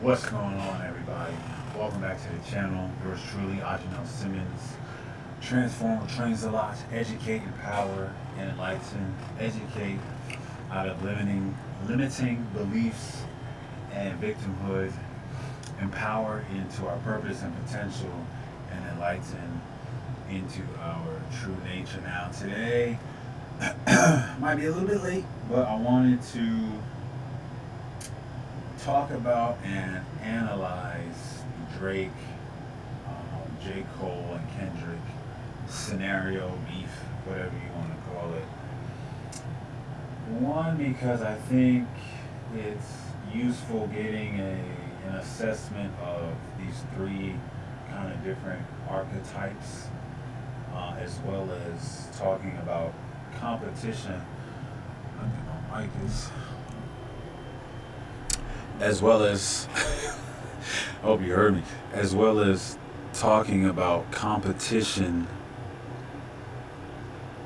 What's going on, everybody? Welcome back to the channel. Yours truly, AjTrainsalot. Transform, Trainsalot, educate, empower, and enlighten. Educate out of limiting beliefs and victimhood. Empower into our purpose and potential, and enlighten into our true nature. Now, today might be a little bit late, but I wanted to talk about and analyze Drake, J.Cole, and Kendrick scenario, beef, whatever you want to call it. One, because I think it's useful getting an assessment of these three kind of different archetypes, as well as talking about competition. I think my mic is. As well as, I hope you heard me, as well as talking about competition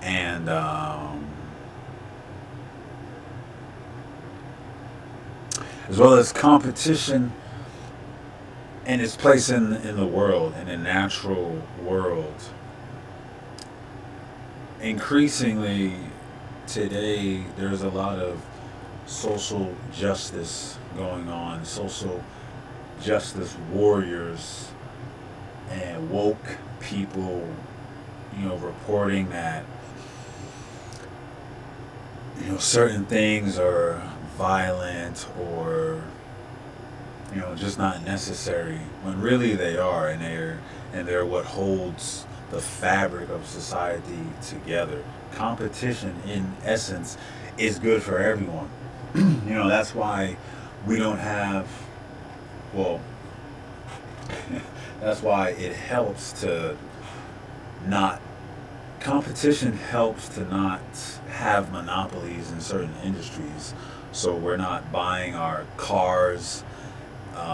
and as well as competition and its place in the world, in the natural world. Increasingly today, there's a lot of social justice going on, social justice warriors and woke people, reporting that, certain things are violent or, just not necessary, when really they are, and they're what holds the fabric of society together. Competition, in essence, is good for everyone. That's why we don't have, well, that's why it helps to not, competition helps to not have monopolies in certain industries. So we're not buying our cars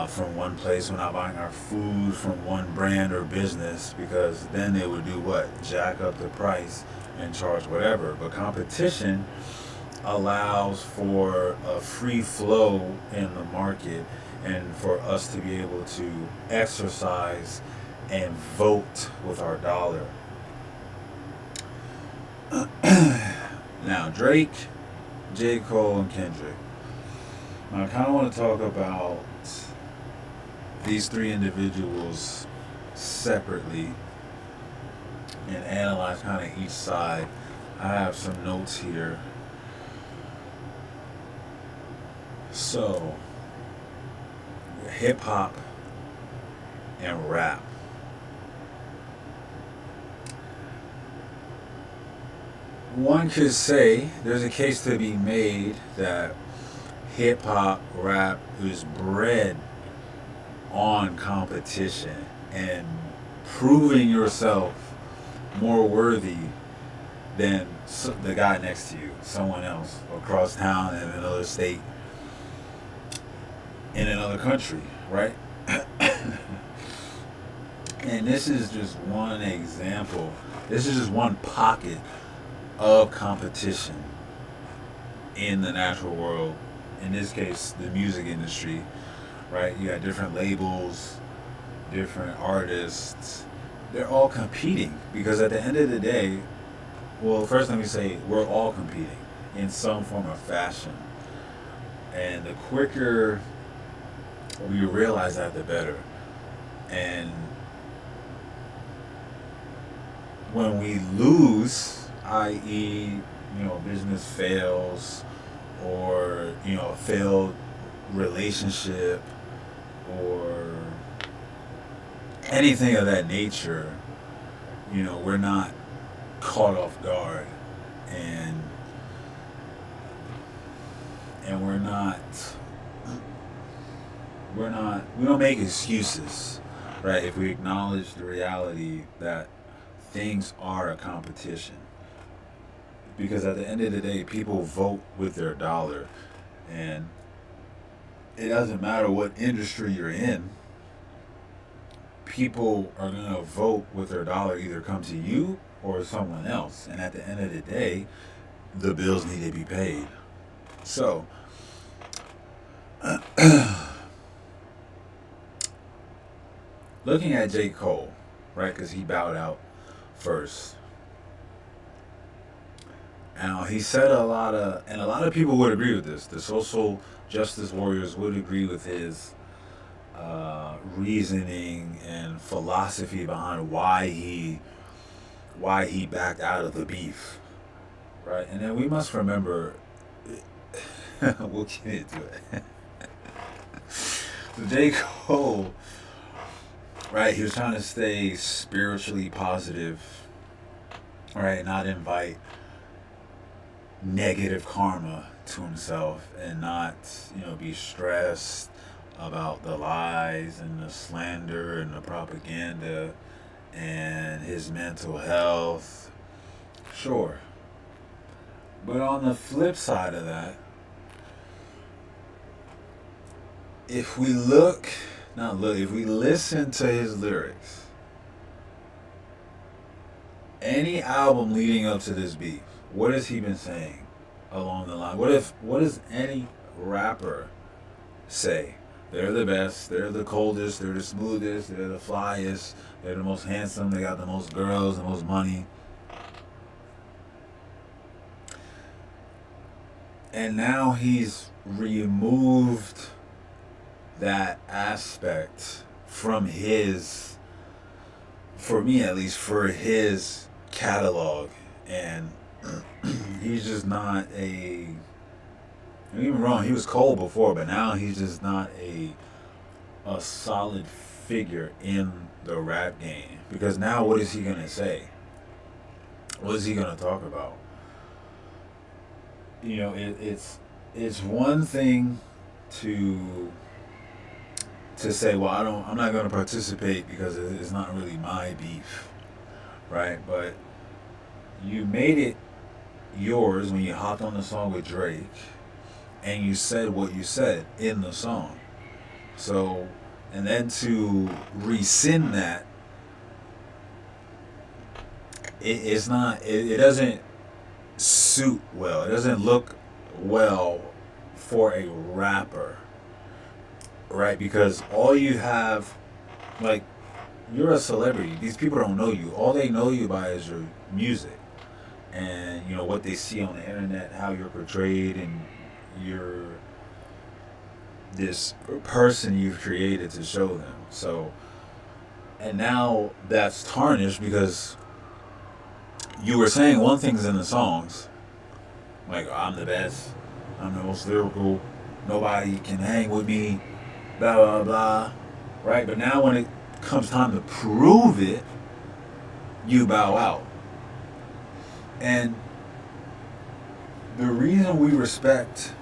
from one place, we're not buying our food from one brand or business, because then they would do what? Jack up the price and charge whatever. But competition allows for a free flow in the market and for us to be able to exercise and vote with our dollar. Now, Drake, J. Cole, and Kendrick. Now, I kind of want to talk about these three individuals separately and analyze kind of each side. I have some notes here. So, hip hop and rap. One could say there's a case to be made that hip hop rap is bred on competition and proving yourself more worthy than the guy next to you, someone else across town in another state, in another country, right? And this is just one example. This is just one pocket of competition in the natural world. In this case, the music industry, right? You got different labels, different artists. They're all competing because at the end of the day, well, first let me say we're all competing in some form of fashion. And the quicker we realize that, the better. And when we lose, i.e., business fails, or a failed relationship, or anything of that nature, we're not caught off guard, and we don't make excuses, right? If we acknowledge the reality that things are a competition. Because at the end of the day, people vote with their dollar, and it doesn't matter what industry you're in, people are going to vote with their dollar, either come to you or someone else. And at the end of the day, the bills need to be paid. So, looking at J.Cole, right? Because he bowed out first. Now he said and a lot of people would agree with this. The social justice warriors would agree with his reasoning and philosophy behind why he backed out of the beef, right? And then we must remember, we'll get into it. So J. Cole, right? He was trying to stay spiritually positive, right? Not invite negative karma to himself, and not, be stressed about the lies and the slander and the propaganda and his mental health. Sure. But on the flip side of that, if we if we listen to his lyrics, any album leading up to this beef, what has he been saying along the line? What does any rapper say? They're the best, they're the coldest, they're the smoothest, they're the flyest, they're the most handsome, they got the most girls, the most money. And now he's removed that aspect from his, for me at least, for his catalog. And he's just not don't get me wrong, he was cold before, but now he's just not a solid figure in the rap game. Because now what is he gonna say? What is he gonna talk about? It's one thing to say, well, I'm not gonna participate because it's not really my beef, right? But you made it yours when you hopped on the song with Drake, and you said what you said in the song. So, and then to rescind that, it doesn't suit well. It doesn't look well for a rapper, right? Because all you have, like, you're a celebrity. These people don't know you. All they know you by is your music, and what they see on the internet, how you're portrayed, and you're this person you've created to show them. So, and now that's tarnished because you were saying one things in the songs, like, I'm the best, I'm the most lyrical, nobody can hang with me, blah blah blah, right? But now when it comes time to prove it, you bow out. And the reason we respect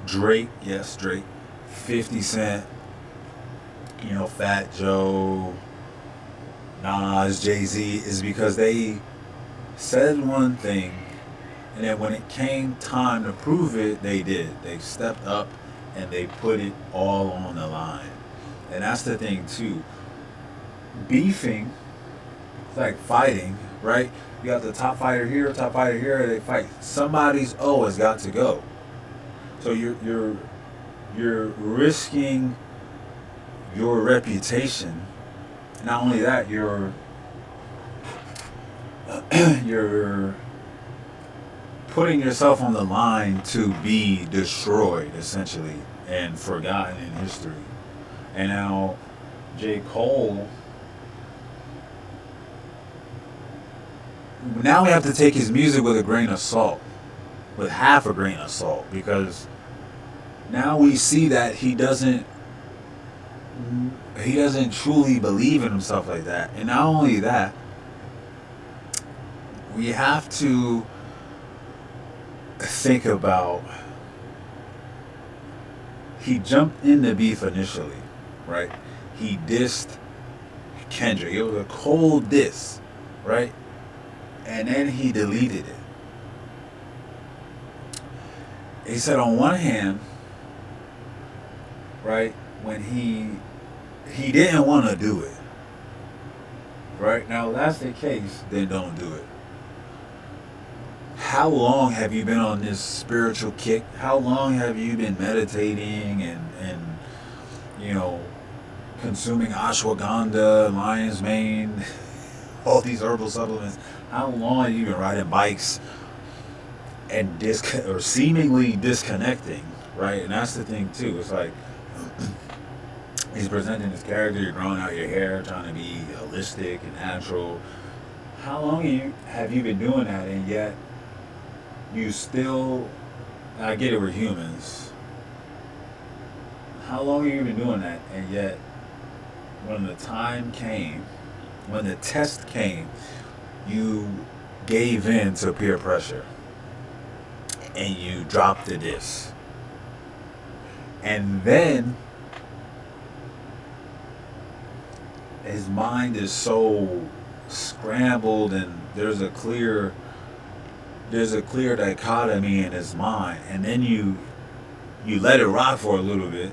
Drake, 50 Cent, Fat Joe, Nas, Jay-Z, is because they said one thing, and then when it came time to prove it, they did. They stepped up and they put it all on the line. And that's the thing too. Beefing, it's like fighting, right? You got the top fighter here, they fight. Somebody's O has got to go. So you're risking your reputation. Not only that, you're putting yourself on the line to be destroyed, essentially, and forgotten in history. And now J. Cole, now we have to take his music with a grain of salt, with half a grain of salt, because now we see that he doesn't truly believe in himself like that. And not only that, we have to think about, he jumped in the beef initially, right? He dissed Kendrick. It was a cold diss, right? And then he deleted it. He said on one hand, right, when he didn't want to do it, right? Now, if that's the case, then don't do it. How long have you been on this spiritual kick? How long have you been meditating and consuming ashwagandha, lion's mane, all these herbal supplements, how long have you been riding bikes and or seemingly disconnecting, right? And that's the thing too. It's like he's presenting this character, you're growing out your hair, trying to be holistic and natural. How long have you been doing that, and yet you still? I get it, we're humans. How long have you been doing that, and yet when the time came, when the test came, you gave in to peer pressure and you dropped the disc. And then his mind is so scrambled, and there's a clear dichotomy in his mind, and then you let it rock for a little bit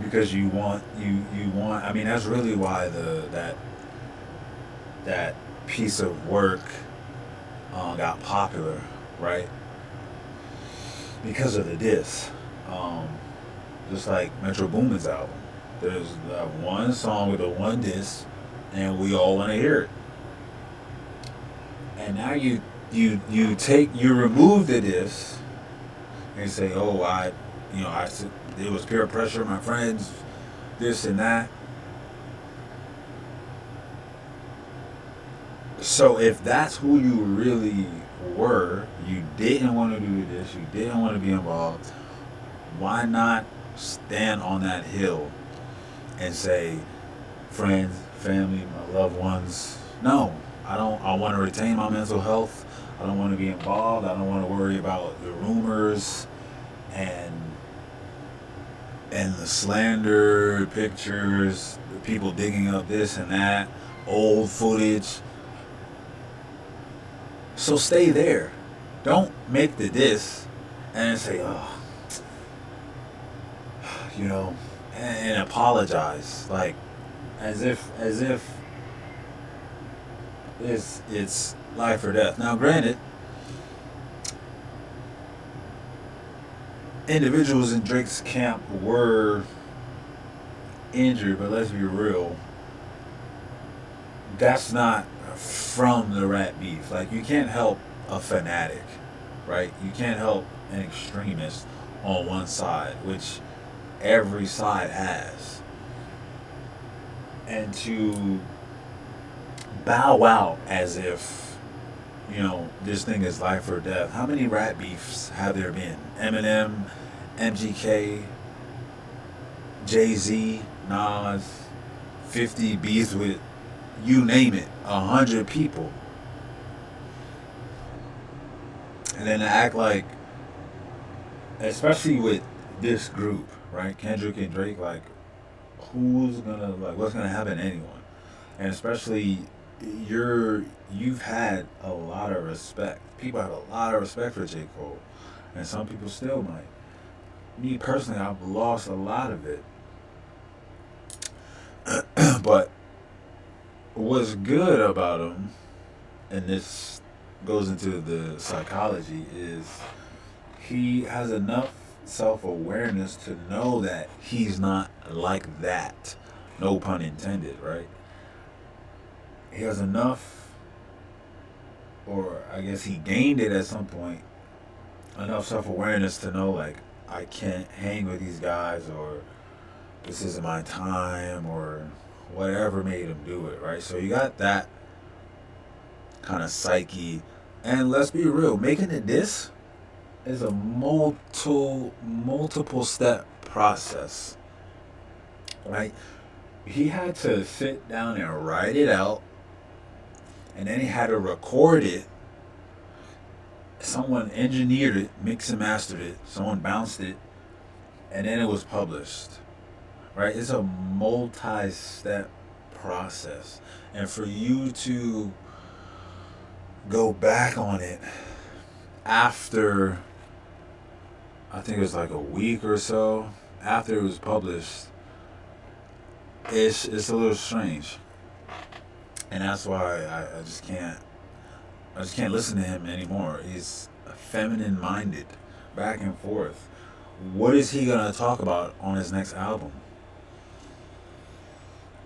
because you want. I mean, that's really why that piece of work got popular, right? Because of the diss. Just like Metro Boomin's album, there's that one song with the one diss, and we all want to hear it. And now you remove the diss and you say, oh, it was peer pressure, my friends, this and that. So if that's who you really were, you didn't want to do this, you didn't want to be involved, why not stand on that hill and say, friends, family, my loved ones, no, I want to retain my mental health. I don't want to be involved. I don't want to worry about the rumors and the slander pictures, the people digging up this and that, old footage. So stay there. Don't make the diss and say, oh, and apologize, like as if it's life or death. Now, granted, individuals in Drake's camp were injured, but let's be real, that's not from the rap beef. Like, you can't help a fanatic, right? You can't help an extremist on one side, which every side has. And to bow out as if, this thing is life or death. How many rap beefs have there been? Eminem, MGK, Jay-Z, Nas, 50 beefs with, you name it, 100 people. And then to act like, especially with this group, right? Kendrick and Drake, like, what's gonna happen to anyone? And especially, you've had a lot of respect. People have a lot of respect for J.Cole, and some people still might. Me personally, I've lost a lot of it. But what's good about him, and this goes into the psychology, is he has enough self-awareness to know that he's not like that. No pun intended, right? He has enough, or I guess he gained it at some point, enough self-awareness to know, like, I can't hang with these guys, or this isn't my time, or whatever made him do it, right? So you got that kind of psyche. And let's be real, making it this is a multiple step process, right? He had to sit down and write it out, and then he had to record it. Someone engineered it, mixed and mastered it, someone bounced it, and then it was published, right? It's a multi-step process. And for you to go back on it after, I think it was like a week or so after it was published, it's a little strange. And that's why I just can't listen to him anymore. He's feminine minded, back and forth, what is he gonna talk about on his next album?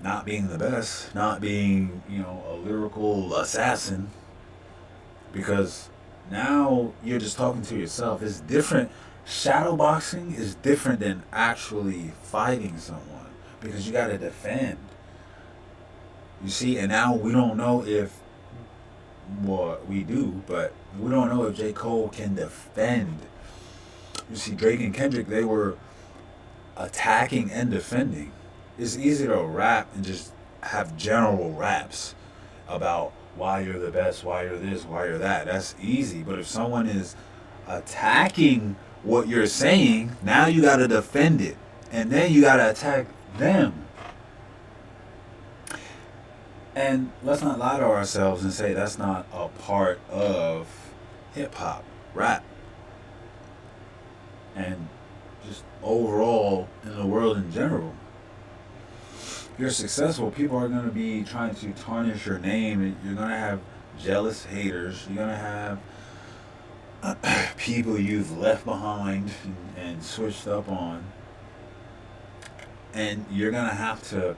Not being the best, not being, a lyrical assassin, because now you're just talking to yourself. It's different. Shadowboxing is different than actually fighting someone, because you got to defend. You see, and now we don't know if, well, we do, but we don't know if J. Cole can defend. You see, Drake and Kendrick, they were attacking and defending. It's easy to rap and just have general raps about why you're the best, why you're this, why you're that. That's easy. But if someone is attacking what you're saying, now you got to defend it. And then you got to attack them. And let's not lie to ourselves and say that's not a part of hip hop, rap, and just overall in the world in general. If you're successful, people are going to be trying to tarnish your name. You're going to have jealous haters. You're going to have people you've left behind and switched up on. And you're going to have to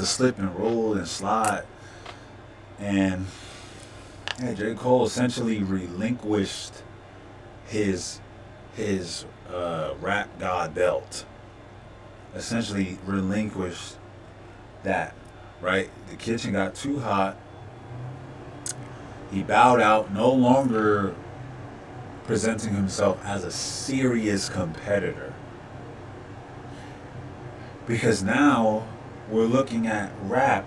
slip and roll and slide. And J. Cole essentially relinquished his rap god belt. Essentially relinquished that, right? The kitchen got too hot. He bowed out, no longer presenting himself as a serious competitor. Because now we're looking at rap.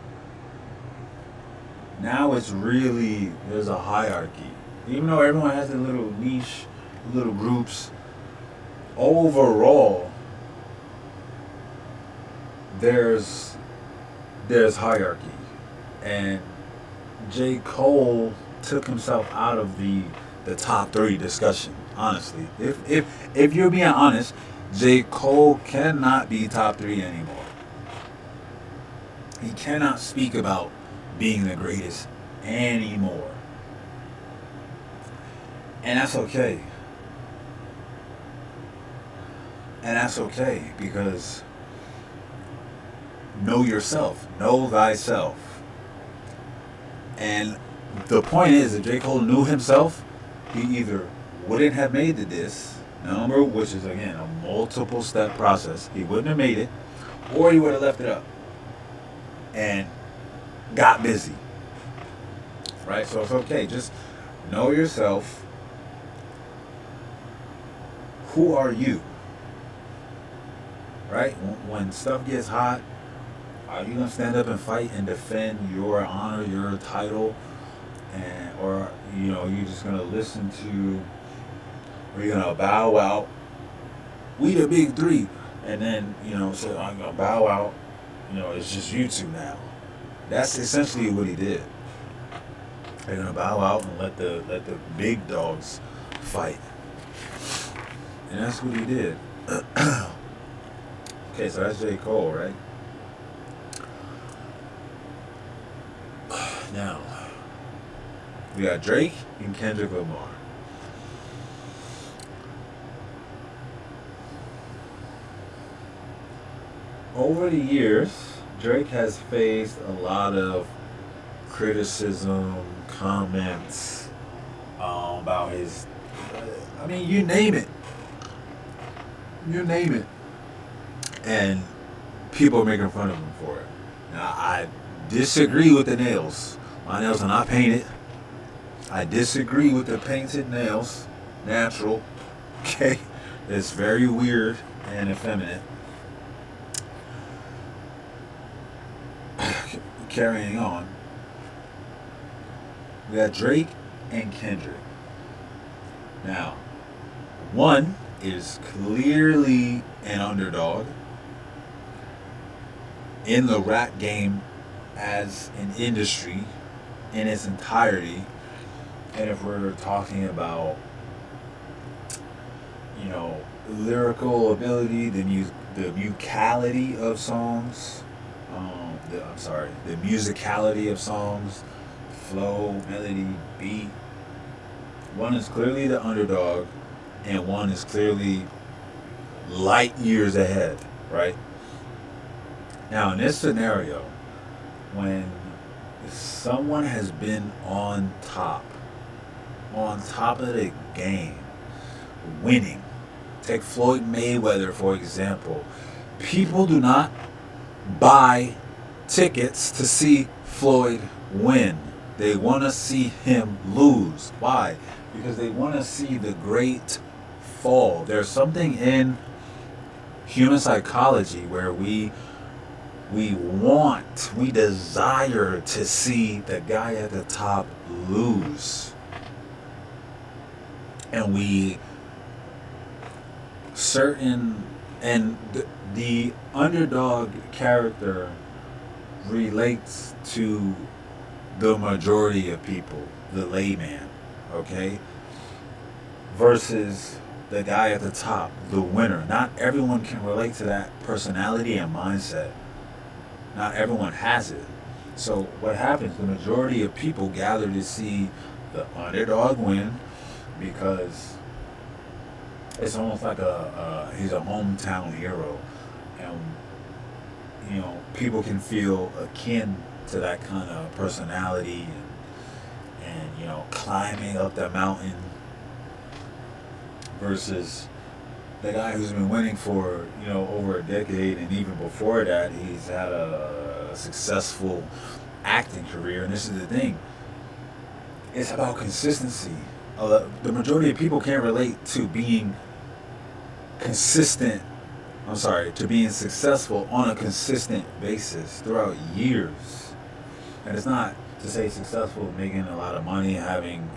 Now it's really, there's a hierarchy. Even though everyone has their little niche, little groups, overall, there's hierarchy. And J. Cole took himself out of the top 3 discussion, honestly. If you're being honest, J. Cole cannot be top 3 anymore. He cannot speak about being the greatest anymore. And that's okay. And that's okay, because know yourself. Know thyself. And the point is, if J. Cole knew himself, he either wouldn't have made the diss, which is, again, a multiple step process. He wouldn't have made it, or he would have left it up and got busy. Right? So it's okay. Just know yourself. Who are you? Right? When stuff gets hot, are you going to stand up and fight and defend your honor, your title? Or you just going to listen to, or you're going to bow out? We the big 3. And then, say, I'm going to bow out. It's just you two now. That's essentially what he did. They're going to bow out and let the big dogs fight. And that's what he did. Okay, so that's J. Cole, right? Now, we got Drake and Kendrick Lamar. Over the years, Drake has faced a lot of criticism, comments about his, you name it. You name it. And people are making fun of him for it. Now, I disagree with the nails. My nails are not painted. I disagree with the painted nails. Natural. Okay? It's very weird and effeminate. Carrying on. We got Drake and Kendrick. Now, one is clearly an underdog in the rap game as an industry in its entirety. And if we're talking about, lyrical ability, the musicality of songs, the musicality of songs, flow, melody, beat. One is clearly the underdog. and one is clearly light years ahead, right? Now, in this scenario, when someone has been on top of the game, winning. Take Floyd Mayweather, for example. People do not buy tickets to see Floyd win. They want to see him lose. Why? Because they want to see the great fall. There's something in human psychology where we desire to see the guy at the top lose. And the underdog character relates to the majority of people, the layman, okay? Versus the guy at the top, the winner. Not everyone can relate to that personality and mindset. Not everyone has it. So what happens? The majority of people gather to see the underdog win because it's almost like he's a hometown hero, and people can feel akin to that kind of personality, and climbing up the mountain versus the guy who's been winning for over a decade, and even before that he's had a successful acting career. And this is the thing, it's about consistency. The majority of people can't relate to being to being successful on a consistent basis throughout years. And it's not to say successful making a lot of money, having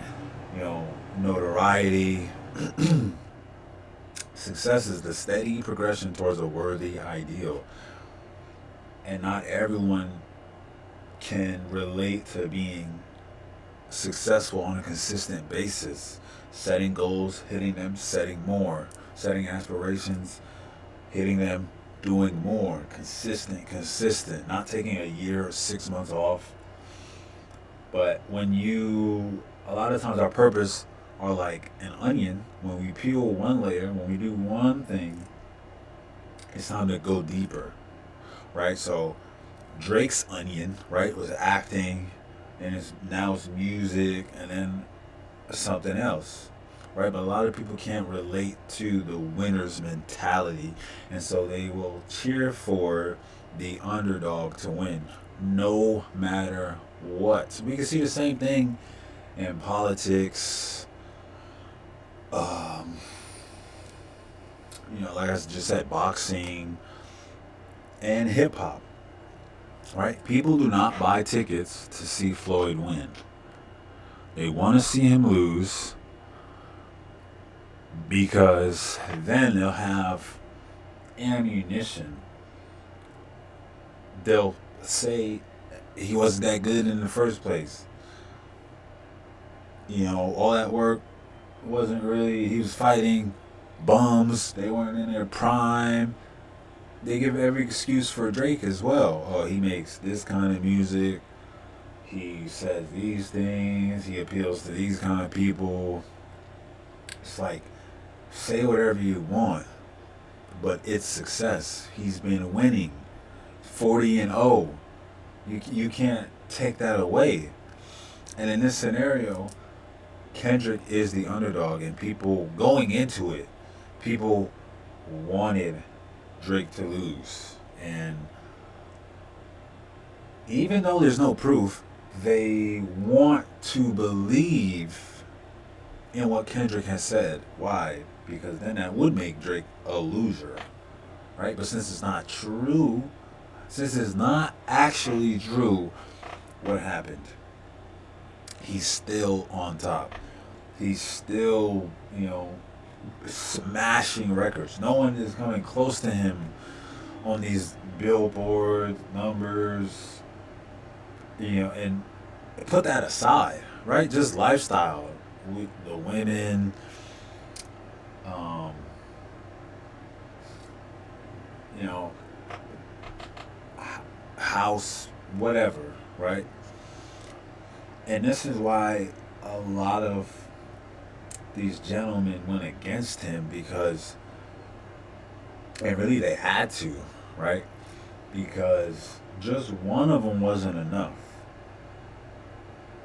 notoriety. Success is the steady progression towards a worthy ideal. And not everyone can relate to being successful on a consistent basis. Setting goals, hitting them, setting more. Setting aspirations, hitting them, doing more. Consistent. Not taking a year or 6 months off. But a lot of times our purpose are like an onion. When we peel one layer, when we do one thing, it's time to go deeper, right? So Drake's onion, right, was acting, and now it's music, and then something else, right? But a lot of people can't relate to the winner's mentality, and so they will cheer for the underdog to win, no matter what. So we can see the same thing in politics. Like I just said, boxing and hip hop, right? People do not buy tickets to see Floyd win. They want to see him lose because then they'll have ammunition. They'll say he wasn't that good in the first place. All that work wasn't really, he was fighting bums, they weren't in their prime. They give every excuse for Drake as well. Oh, he makes this kind of music, he says these things, he appeals to these kind of people. It's like, say whatever you want, but it's success. He's been winning 40-0. You can't take that away. And in this scenario, Kendrick is the underdog, and people going into it, people wanted Drake to lose. And even though there's no proof, they want to believe in what Kendrick has said. Why? Because then that would make Drake a loser, right? But since it's not true, since it's not actually true, what happened? He's still on top. He's still, smashing records. No one is coming close to him on these Billboard numbers, and put that aside, right? Just lifestyle, the women, house, whatever, right? And this is why a lot of these gentlemen went against him because, and really they had to, right? Because just one of them wasn't enough,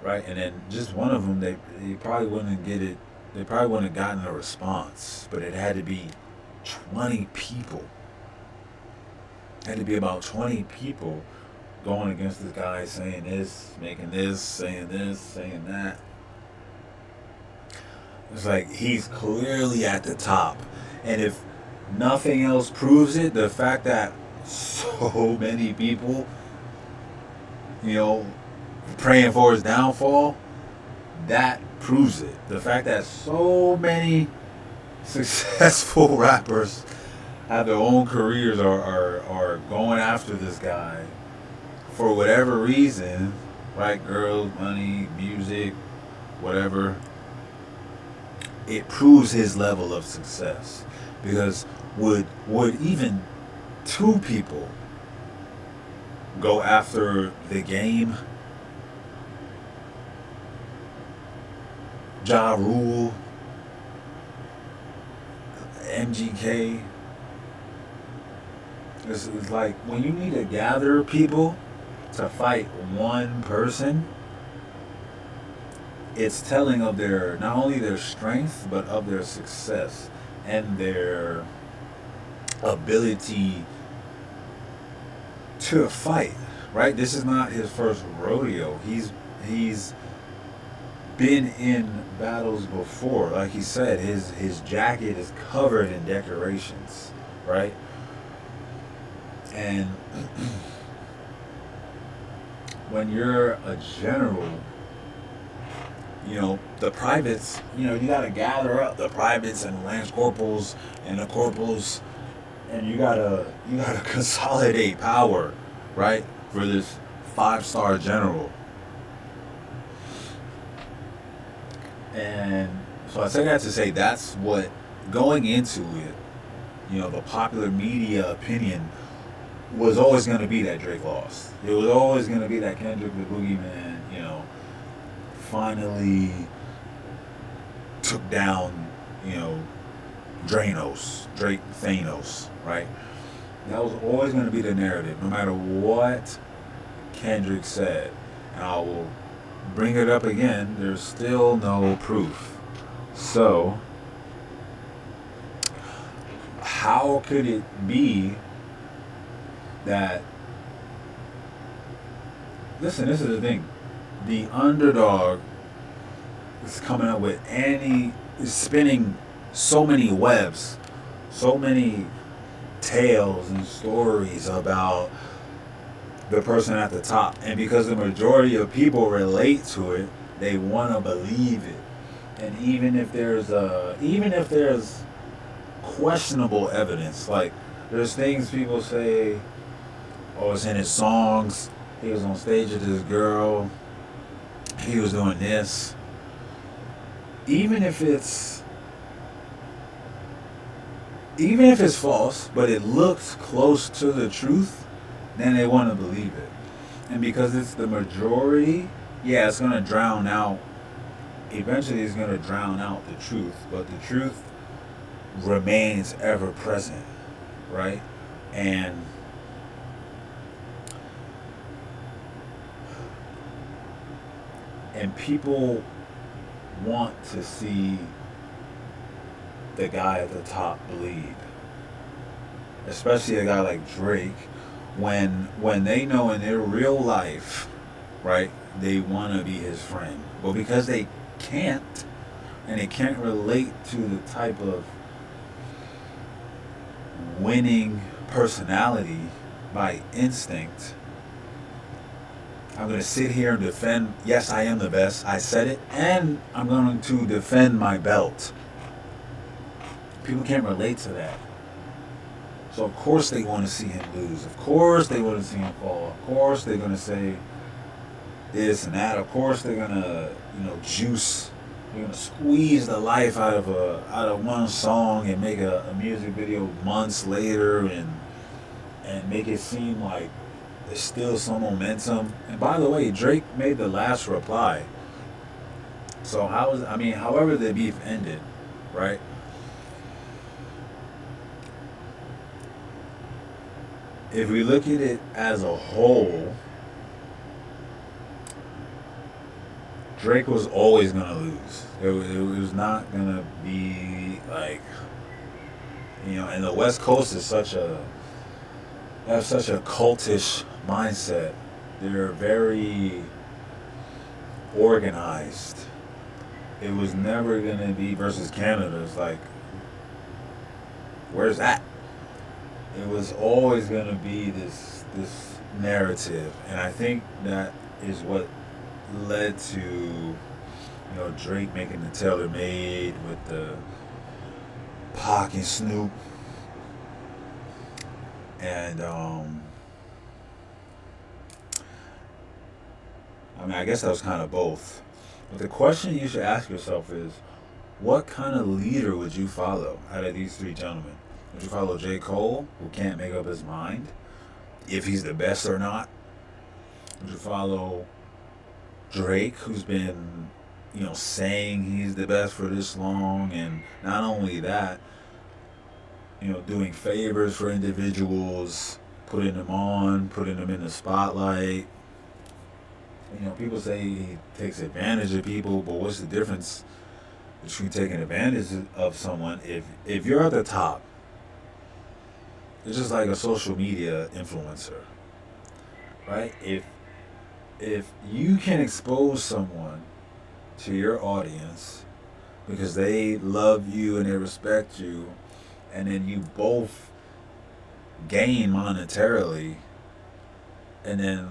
right? And then just one of them, they probably wouldn't get it. They probably wouldn't have gotten a response, but it had to be 20 people. It had to be about 20 people going against this guy, saying this, making this, saying that. It's like he's clearly at the top. And if nothing else proves it, the fact that so many people, you know, praying for his downfall, that proves it. The fact that so many successful rappers have their own careers are going after this guy for whatever reason, right? Girls, money, music, whatever. It proves his level of success. Because would even two people go after the game? Ja Rule, MGK. It's like when you need to gather people to fight one person, it's telling of their, not only their strength, but of their success and their ability to fight, right? This is not his first rodeo. He's been in battles before. Like he said, his jacket is covered in decorations, right? And when you're a general, you know, the privates, you know, you got to gather up the privates and lance corporals and the corporals, and you gotta consolidate power, right, for this 5-star general. And so I say that to say that's what, going into it, you know, the popular media opinion was always going to be that Drake lost. It was always going to be that Kendrick the Boogeyman, you know, finally took down, you know, Drake Thanos, right? That was always going to be the narrative, no matter what Kendrick said. And I will bring it up again, there's still no proof. So, how could it be that, listen, this is the thing, the underdog is coming up with is spinning so many webs, so many tales and stories about the person at the top, and because the majority of people relate to it, they want to believe it. And even if there's questionable evidence, like there's things people say, oh, it's in his songs, he was on stage with this girl, he was doing this. Even if it's false, but it looks close to the truth, then they want to believe it. And because it's the majority, yeah, it's going to drown out. Eventually it's going to drown out the truth, but the truth remains ever present, right? And people want to see the guy at the top bleed. Especially a guy like Drake, when they know in their real life, right, they want to be his friend. But because they can't, and they can't relate to the type of winning personality by instinct, I'm going to sit here and defend, yes, I am the best, I said it, and I'm going to defend my belt. People can't relate to that. So of course they want to see him lose. Of course they want to see him fall. Of course they're going to say this and that. Of course they're going to, you know, juice. They're going to squeeze the life out of one song and make a music video months later and make it seem like there's still some momentum. And by the way, Drake made the last reply So however the beef ended, right? If we look at it as a whole, Drake was always gonna lose. It was not gonna be like, and the West Coast is have such a cultish mindset. They're very organized. It was never gonna be versus Canada. It's like, where's that? It was always gonna be this narrative, and I think that is what led to Drake making the Tailor Made with the Pac and Snoop, and I guess that was kind of both. But the question you should ask yourself is, what kind of leader would you follow out of these three gentlemen? Would you follow J. Cole, who can't make up his mind if he's the best or not? Would you follow Drake, who's been, saying he's the best for this long, and not only that, doing favors for individuals, putting them in the spotlight. People say he takes advantage of people, but what's the difference between taking advantage of someone? If you're at the top, it's just like a social media influencer, right? If you can expose someone to your audience because they love you and they respect you, and then you both gain monetarily, and then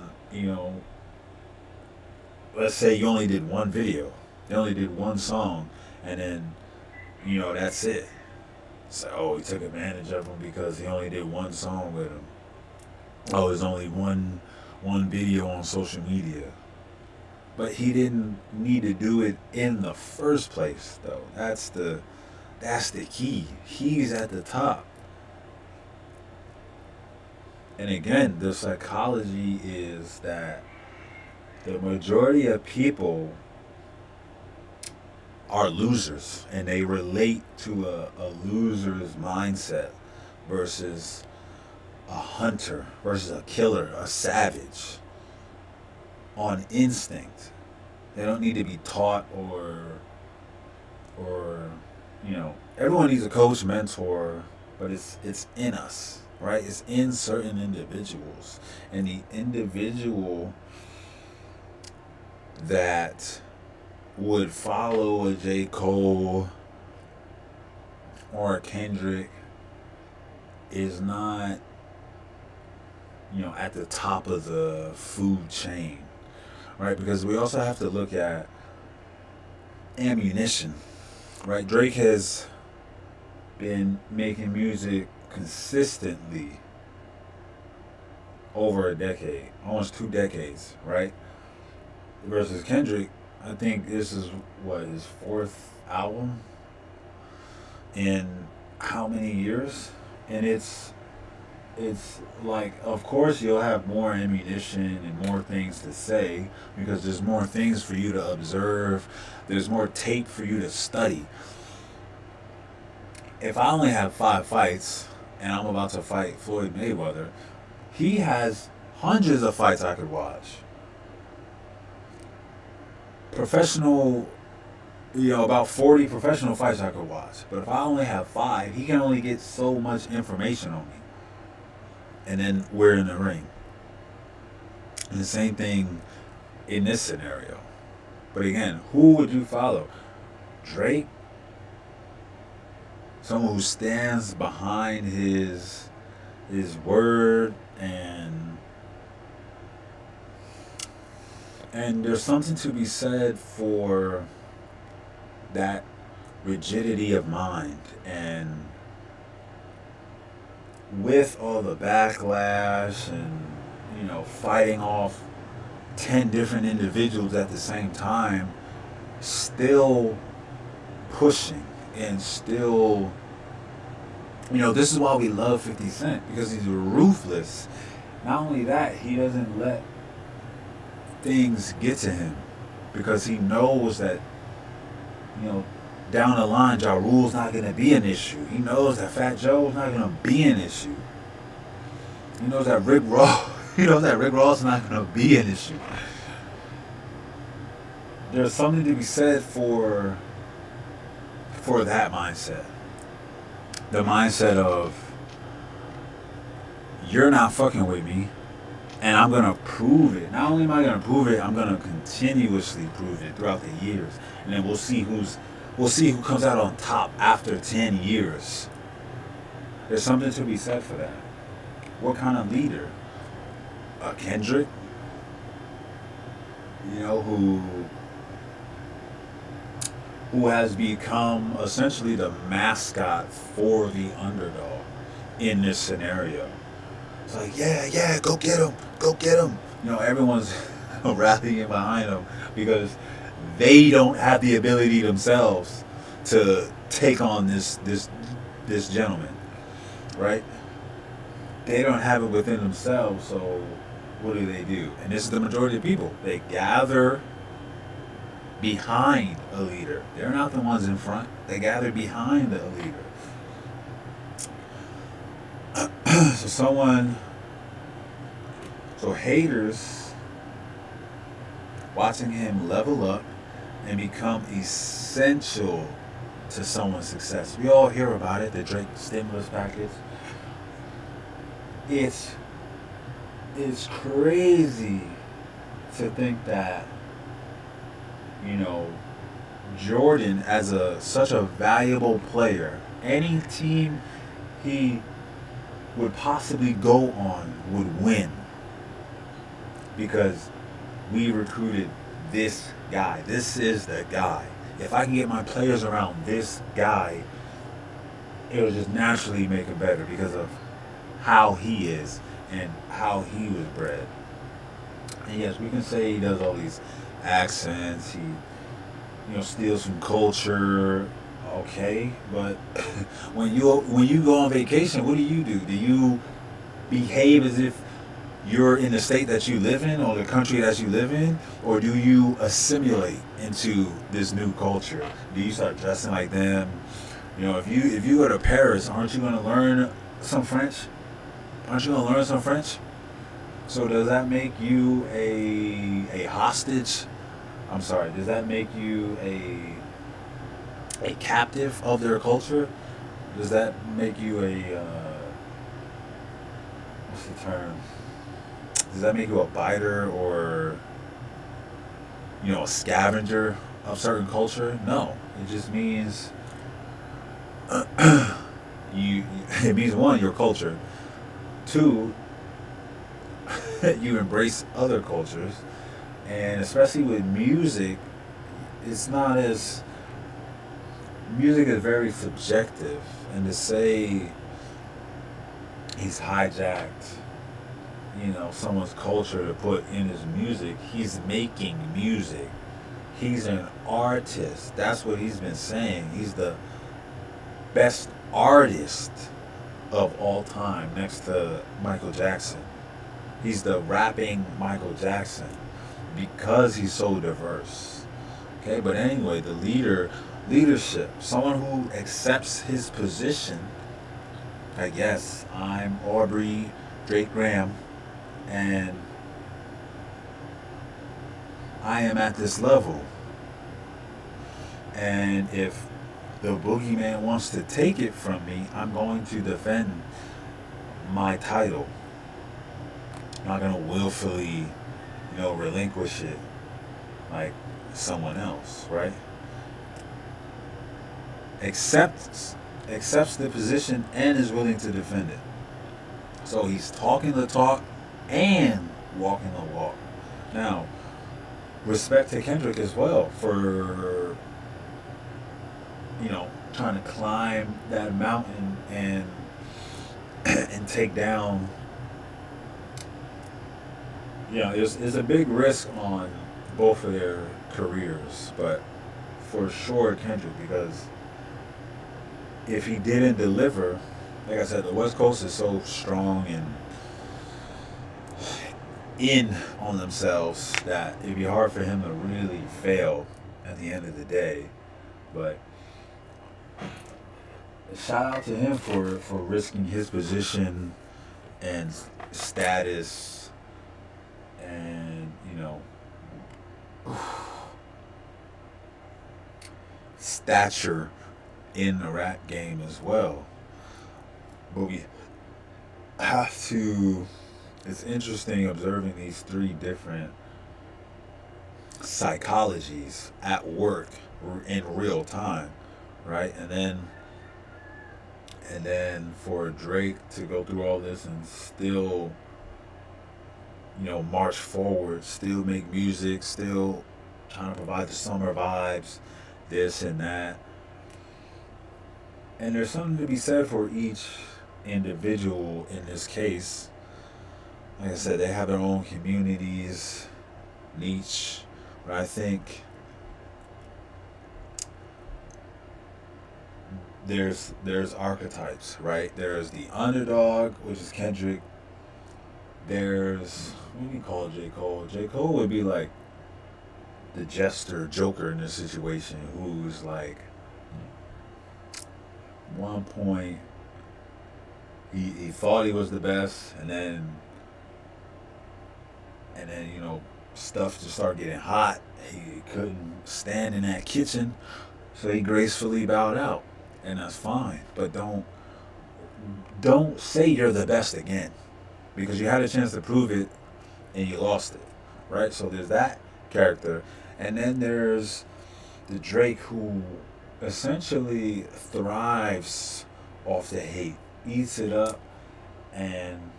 let's say you only did one video, you only did one song, and then that's it. So he took advantage of him because he only did one song with him. Oh, there's only one video on social media. But he didn't need to do it in the first place, though. That's the key. He's at the top. And again, the psychology is that the majority of people are losers, and they relate to a loser's mindset versus a hunter, versus a killer, a savage, on instinct. They don't need to be taught or everyone needs a coach, mentor, but it's in us, right? It's in certain individuals, and the individual that would follow a J. Cole or a Kendrick is not, at the top of the food chain, right? Because we also have to look at ammunition, right? Drake has been making music consistently over a decade, almost 2 decades, right? Versus Kendrick, I think this is his 4th album in how many years? And it's like, of course you'll have more ammunition and more things to say because there's more things for you to observe, there's more tape for you to study. If I only have 5 fights and I'm about to fight Floyd Mayweather, he has hundreds of fights I could watch. Professional, about 40 professional fights I could watch. But if I only have 5, he can only get so much information on me. And then we're in the ring. And the same thing in this scenario. But again, who would you follow? Drake? Someone who stands behind his word, and there's something to be said for that rigidity of mind. And with all the backlash and fighting off 10 different individuals at the same time, still pushing and still, this is why we love 50 Cent, because he's ruthless. Not only that, he doesn't let things get to him because he knows that You know, down the line, Ja Rule's not going to be an issue. He knows that Fat Joe's not going to be an issue. He knows that Rick Ross, he knows that Rick Ross is not going to be an issue. There's something to be said for that mindset. The mindset of, you're not fucking with me, and I'm going to prove it. Not only am I going to prove it, I'm going to continuously prove it throughout the years. And then we'll see who comes out on top after 10 years. There's something to be said for that. What kind of leader? A Kendrick? You know, who has become essentially the mascot for the underdog in this scenario. It's like, yeah, go get him. You know, everyone's rallying behind him because they don't have the ability themselves to take on this gentleman, right? They don't have it within themselves, so what do? And this is the majority of people. They gather behind a leader. They're not the ones in front. They gather behind a leader. So haters watching him level up and become essential to someone's success. We all hear about it, the Drake stimulus package. It's crazy to think that, you know, Jordan as such a valuable player, any team he would possibly go on would win because we recruited this guy. This is the guy. If I can get my players around this guy, it'll just naturally make it better because of how he is and how he was bred. And yes, we can say he does all these accents, he, you know, steals from culture, okay, but when you go on vacation, what do? Do you behave as if you're in the state that you live in or the country that you live in, or do you assimilate into this new culture? Do you start dressing like them? You know, if you go to Paris, aren't you going to learn some French? So does that make you a hostage? I'm sorry. Does that make you a captive of their culture? Does that make you what's the term? Does that make you a biter or, you know, a scavenger of certain culture? No. It just means it means, one, your culture. Two, you embrace other cultures. And especially with music, music is very subjective. And to say he's hijacked, you know, someone's culture to put in his music, he's making music. He's an artist. That's what he's been saying. He's the best artist of all time next to Michael Jackson. He's the rapping Michael Jackson because he's so diverse. Okay, but anyway, the leadership, someone who accepts his position. Like, yes, I'm Aubrey Drake Graham, and I am at this level. And if the boogeyman wants to take it from me, I'm going to defend my title. I'm not going to willfully, you know, relinquish it like someone else, right? Accepts the position and is willing to defend it. So he's talking the talk and walking the walk. Now, respect to Kendrick as well for, you know, trying to climb that mountain and take down. You know, there's a big risk on both of their careers, but for sure Kendrick, because if he didn't deliver, like I said, the West Coast is so strong and in on themselves that it'd be hard for him to really fail at the end of the day. But shout out to him for risking his position and status and, stature in the rap game as well. But we have to, it's interesting observing these three different psychologies at work in real time, right? And then for Drake to go through all this and still, march forward, still make music, still trying to provide the summer vibes, this and that. And there's something to be said for each individual in this case. Like I said, they have their own communities, niche, but I think there's archetypes, right? There's the underdog, which is Kendrick. There's, what do you call J.Cole? J.Cole would be like the jester, joker in this situation, who's like, one point he thought he was the best, and then stuff just started getting hot. He couldn't stand in that kitchen, so he gracefully bowed out, and that's fine. But don't say you're the best again, because you had a chance to prove it and you lost it, right? So there's that character, and then there's the Drake who essentially thrives off the hate, eats it up, and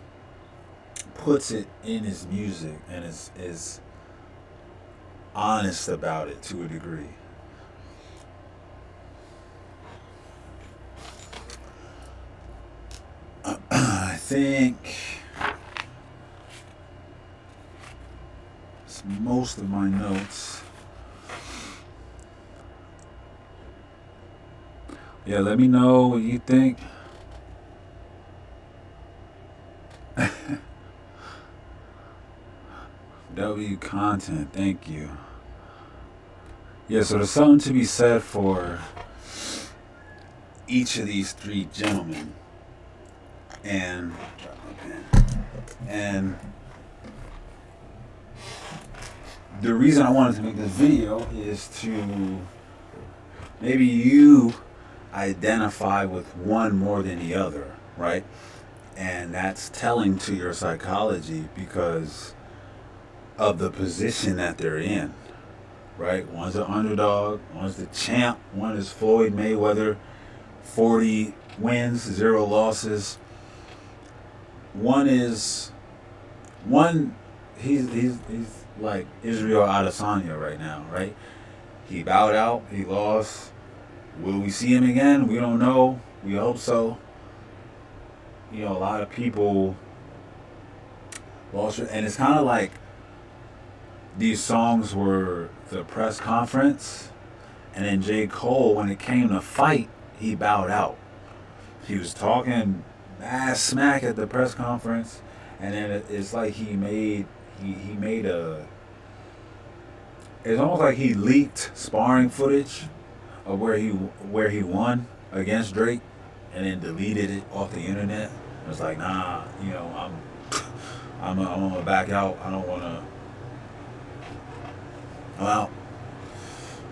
puts it in his music, and is honest about it to a degree. I think it's most of my notes. Yeah, let me know what you think. W content, thank you. Yeah, so there's something to be said for each of these three gentlemen. And the reason I wanted to make this video is to maybe you identify with one more than the other, right? And that's telling to your psychology because of the position that they're in, right? One's an underdog, one's the champ, one is Floyd Mayweather, 40 wins, 0 losses. He's like Israel Adesanya right now, right? He bowed out, he lost. Will we see him again? We don't know. We hope so. A lot of people lost, and it's kind of like these songs were the press conference, and then J. Cole, when it came to fight, he bowed out. He was talking mad smack at the press conference, and then it's like he made it's almost like he leaked sparring footage of where he won against Drake, and then deleted it off the internet. It was like, nah, I'm gonna back out. I don't wanna. I'm out.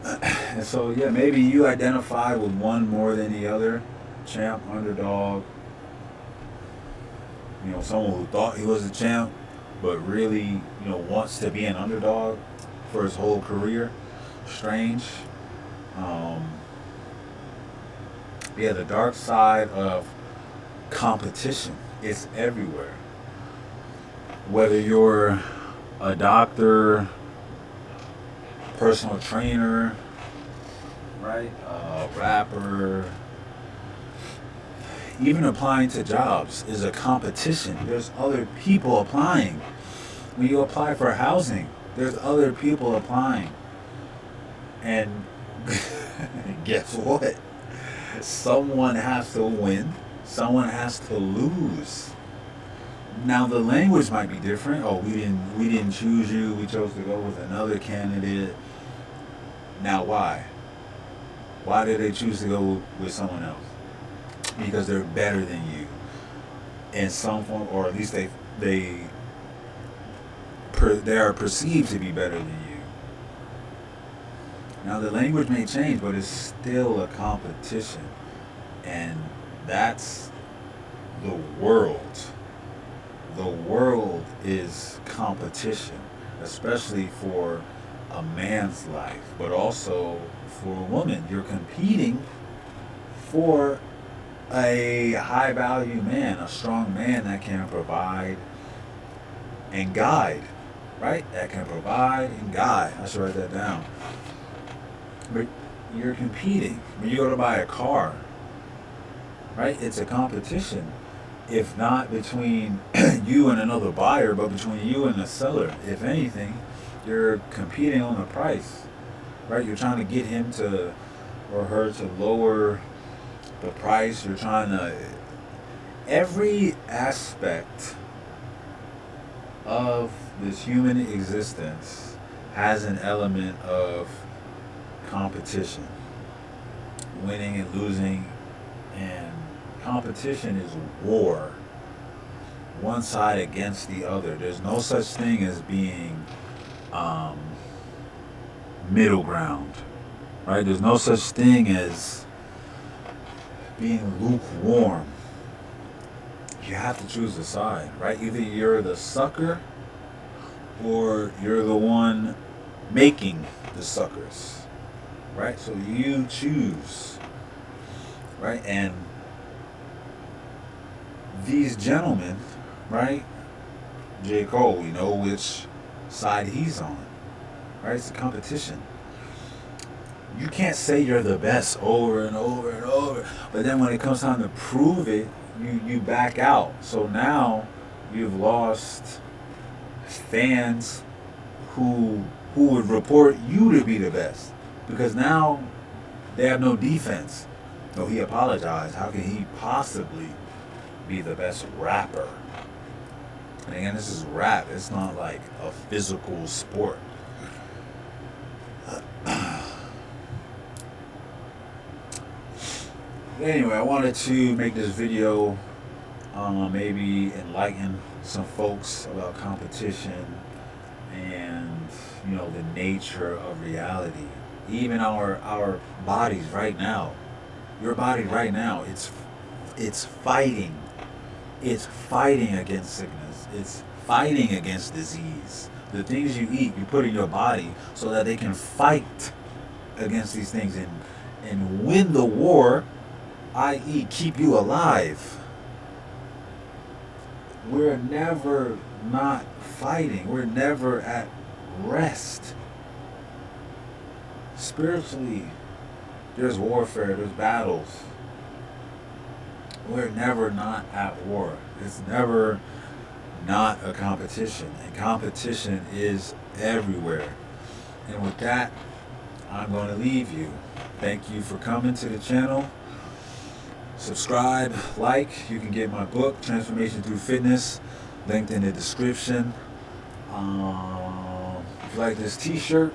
And so yeah, maybe you identify with one more than the other. Champ, underdog. Someone who thought he was a champ, but really, wants to be an underdog for his whole career. Strange. Yeah, the dark side of competition is everywhere. Whether you're a doctor, personal trainer, right? Rapper, even applying to jobs is a competition. There's other people applying. When you apply for housing, there's other people applying. And guess what? Someone has to win. Someone has to lose. Now the language might be different. Oh, we didn't choose you. We chose to go with another candidate. Now why? Why did they choose to go with someone else? Because they're better than you in some form, or at least they are perceived to be better than you. Now the language may change, but it's still a competition, and that's the world. The world is competition, especially for a man's life, but also for a woman. You're competing for a high value man, a strong man that can provide and guide, right? That can provide and guide. I should write that down. But you're competing. When you go to buy a car, right? It's a competition. If not between you and another buyer, but between you and the seller. If anything, you're competing on the price, right? You're trying to get him to or her to lower the price. You're trying to. Every aspect of this human existence has an element of competition, winning and losing, and competition is war, one side against the other. There's no such thing as being middle ground, right? There's no such thing as being lukewarm. You have to choose a side, right? Either you're the sucker or you're the one making the suckers, right? So you choose, right? And these gentlemen, right? J.Cole, we know which side he's on, right? It's a competition. You can't say you're the best over and over and over, but then when it comes time to prove it, you back out. So now you've lost fans who would report you to be the best, because now they have no defense. No, he apologized. How can he possibly be the best rapper? And again, this is rap. It's not like a physical sport. Anyway, I wanted to make this video, maybe enlighten some folks about competition and, you know, the nature of reality. Even our bodies right now, your body right now, it's fighting. It's fighting against sickness. It's fighting against disease. The things you eat, you put in your body so that they can fight against these things and win the war, i.e. keep you alive. We're never not fighting. We're never at rest. Spiritually, there's warfare, there's battles. We're never not at war. It's never not a competition. And competition is everywhere. And with that, I'm going to leave you. Thank you for coming to the channel. Subscribe, like. You can get my book, Transformation Through Fitness, linked in the description. If you like this t-shirt,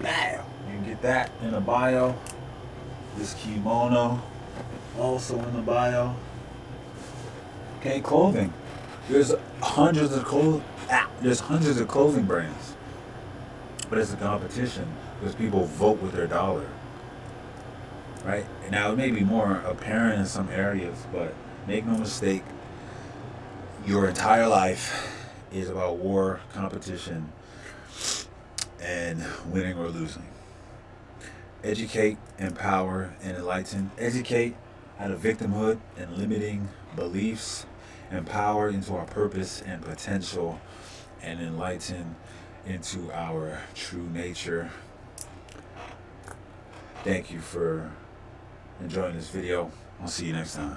bam, you can get that in the bio. This kimono, also in the bio. Okay, clothing. There's hundreds of clothing brands, but it's a competition because people vote with their dollar. Right? Now, it may be more apparent in some areas, but make no mistake, your entire life is about war, competition, and winning or losing. Educate, empower, and enlighten. Educate out of victimhood and limiting beliefs. Empower into our purpose and potential, and enlighten into our true nature. Thank you for enjoying this video. I'll see you next time.